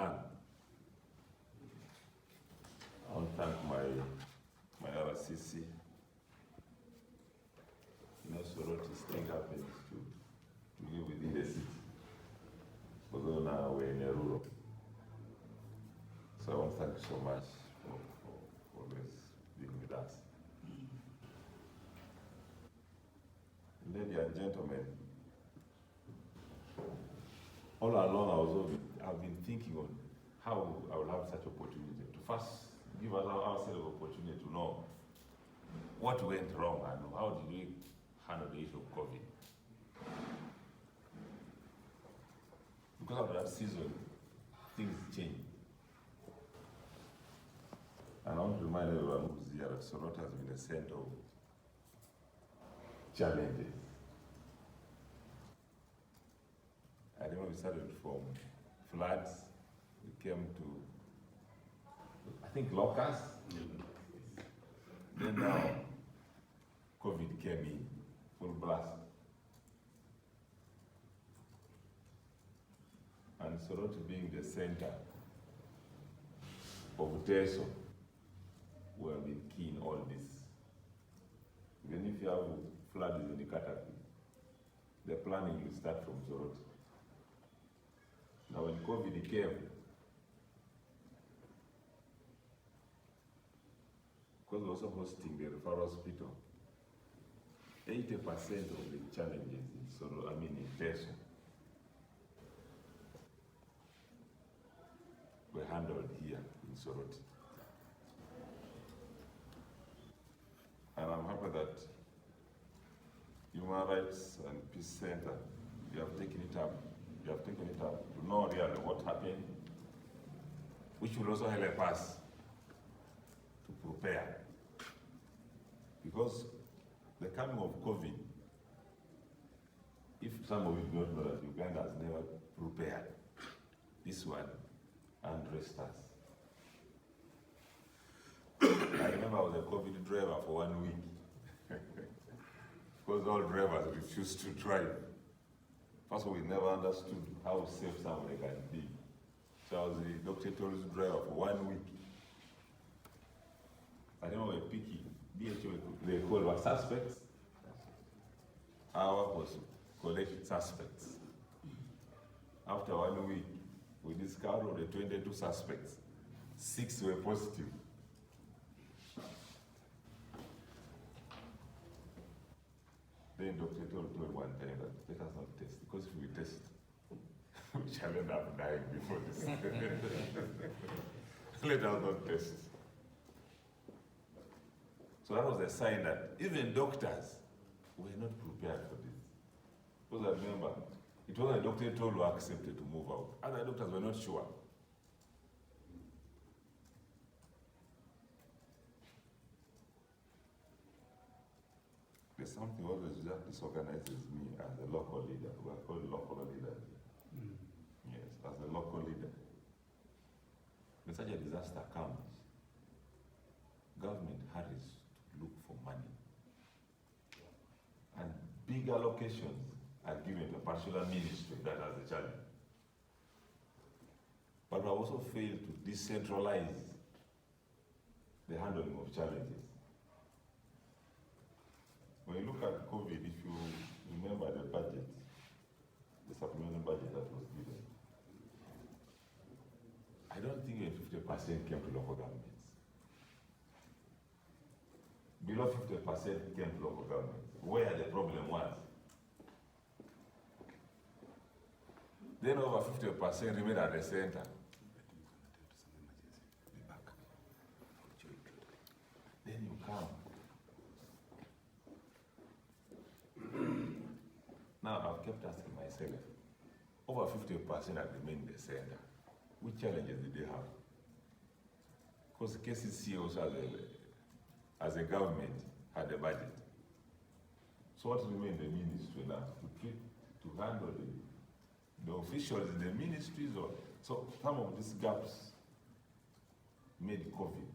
plan. I want to thank my RCC. You know, Soroti still happens to live within the city, although now we're in a rural. So I want to thank you so much for always being with us. Ladies and gentlemen, all along I've been thinking on how I will have such opportunity to first give us ourselves opportunity to know what went wrong and how did we handle the issue of COVID. Because of that season, things change. And I want to remind everyone who's here that Soroti has been the center of challenges. I remember we started from floods, we came to, I think, locusts. Then now, COVID came in, full blast. And Soroti being the center of Teso, we have been key in all this. Even if you have floods in the Katapi, the planning will start from Soroti. Now when COVID came, because we're also hosting the referral hospital, 80% of the challenges in Teso were handled here in Soroti. And I'm happy that Human Rights and Peace Center, you have taken it up. You have taken it up to know really what happened, which will also help us to prepare. Because the coming of COVID, if some of you do not know that Uganda has never prepared, this one undressed us. I remember I was a COVID driver for 1 week. Because all drivers refused to drive. First of all, we never understood how safe somebody can be. So I was the Dr. Toll's driver for 1 week. I remember we were picking DHO, they called us suspects. Our was collect suspects. After 1 week, we discovered of the 22 suspects, 6 were positive. Then Dr. told one time that let us not test, because if we test, we shall end up dying before this. Let us not test. So that was a sign that even doctors were not prepared for this. Because I remember, it was a Dr. told who accepted to move out. Other doctors were not sure. There's something always that disorganizes me as a local leader. We are called local leaders. Yes, as a local leader. When such a disaster comes, government hurries to look for money. And big allocations are given to a particular ministry that has a challenge. But we have also failed to decentralize the handling of challenges. When you look at COVID, if you remember the budget, the supplementary budget that was given, I don't think even 50% came to local governments. Below 50% came to local governments, where the problem was. Then over 50% remained at the center. Then you come. Now I've kept asking myself, over 50% have remained in the center. Which challenges did they have? Because KCC also as a government had a budget. So what remained the ministry now? To handle the officials in the ministries, or so some of these gaps made COVID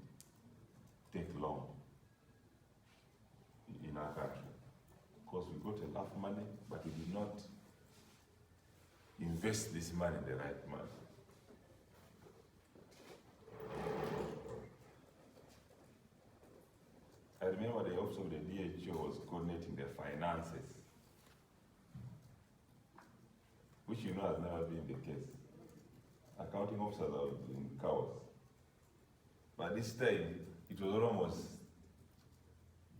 take long in our country. Because we got enough money, but we did not invest this money in the right manner. office of the DHO was coordinating the finances, which you know has never been the case. Accounting officers are in chaos. But this time, it was almost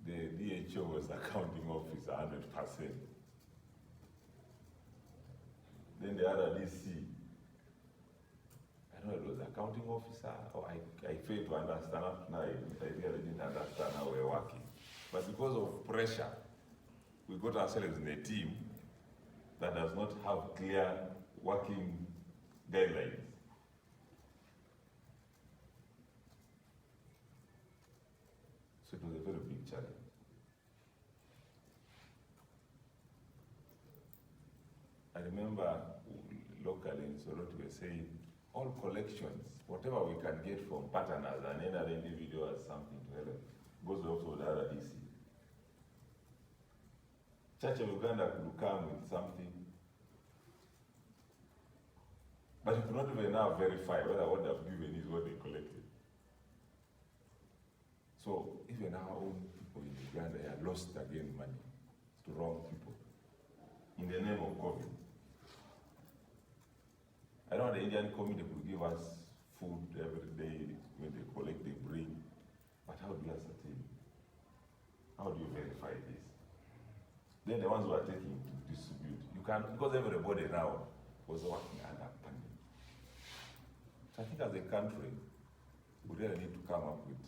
the DHO was accounting office 100%. Then the other DC, I don't know, it was accounting officer, or I failed to understand up now. I really didn't understand how we're working. But because of pressure, we got ourselves in a team that does not have clear working guidelines. So it was a very big challenge. I remember locally in Soroti we were saying, all collections, whatever we can get from partners and any other individual has something to help, goes also to the other DC. Tacor-Uganda could come with something, but you could not even now verify whether what they've given is what they collected. So even our own people in Uganda are lost again money to wrong people in the name of COVID. I know the Indian community could give us food every day when they collect, they bring, but how do you ascertain? How do you verify this? Then the ones who are taking to distribute, you can, because everybody now was working under pandemic. So I think as a country, we really need to come up with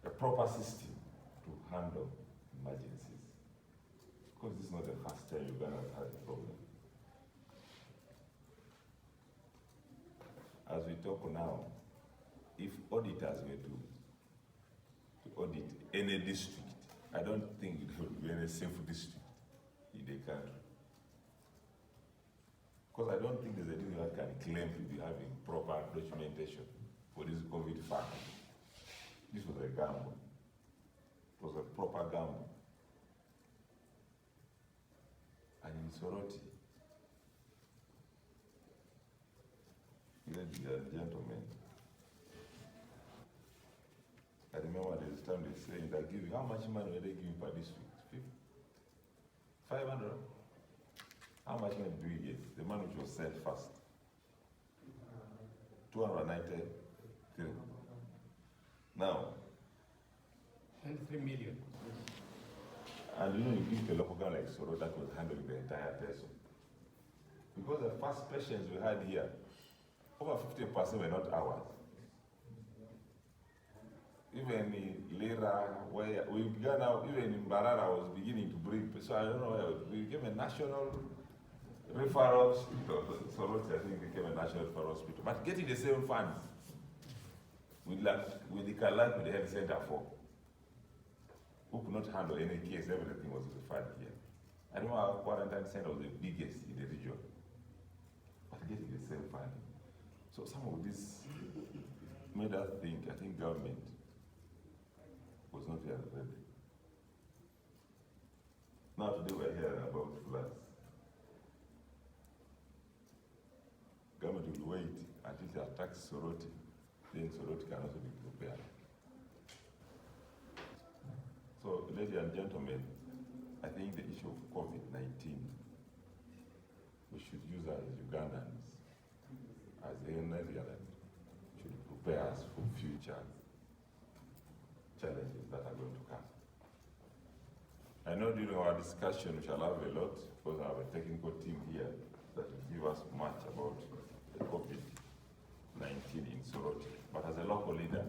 a proper system to handle emergencies. Because this is not the first time Uganda has had a problem. As we talk now, if auditors were to audit any district, I don't think there would be any safe district in the country. Because I don't think there's a district that can claim to be having proper documentation for this COVID fund. This was a gamble. It was a proper gamble. And in Soroti, ladies and gentlemen, I remember there's time they say that give you, how much money were they giving per district? 500? How much money do we get? The money which was sent first. 293. Now, 23 million. And you know, you give the local government like Soroti that was handling the entire person. Because the first patients we had here, over 50% were not ours. Even in Lira, where we began now, even in Barara was beginning to bring, so I don't know where, we became a national referral hospital. Soroti, I think, became a national referral hospital. But getting the same funds with the Kalat, with the health center for, who could not handle any case, everything was referred here. I don't know our quarantine center was the biggest in the region, but getting the same funding. So some of this made us think, I think government was not yet ready. Now today we're hearing about floods. Government will wait until they attack Soroti, then Soroti can also be prepared. So, ladies and gentlemen, I think the issue of COVID-19, we should use as Ugandans, as an area that should prepare us for future challenges that are going to come. I know during our discussion we shall have a lot, because I have a technical team here that will give us much about the COVID-19 in Soroti. But as a local leader,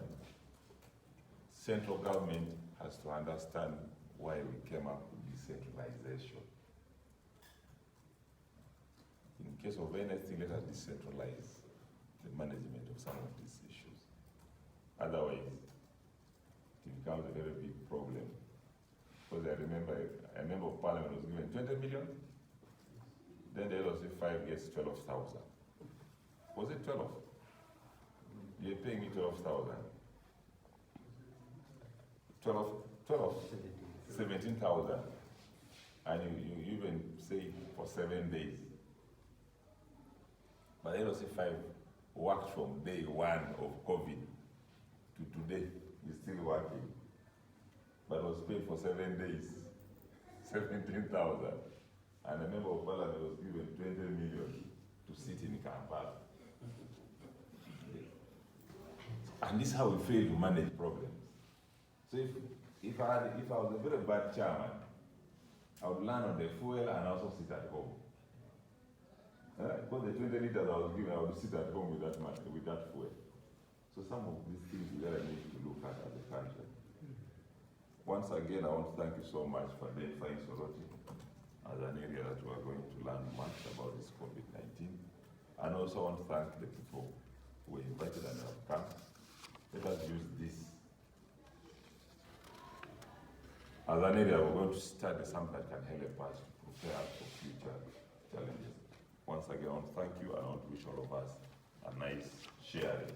central government has to understand why we came up with decentralization. In case of anything, let us decentralize the management of some of these issues. Otherwise, it becomes a very big problem. Because I remember Parliament was given 20 million, then the LOC 5 gets 12,000. Was it 12? You're paying me 12,000. 17,000. And you even say for 7 days. But LOC 5 worked from day one of COVID to today. It's still working. but was paid for 7 days, 17,000. And a member of parliament was given 20 million to sit in Kampala. And this is how we fail to manage problems. So if I was a very bad chairman, I would land on the fuel and also sit at home. Because the 20 liters I was given, I would sit at home with that money, with that fuel. So some of these things we really need to look at as a country. Once again, I want to thank you so much for identifying Soroti as an area that we are going to learn much about this COVID-19. And also want to thank the people who were invited and have come. Let us use this as an area we're going to study something that can help us to prepare us for future challenges. Once again, I want to thank you and I want to wish all of us a nice sharing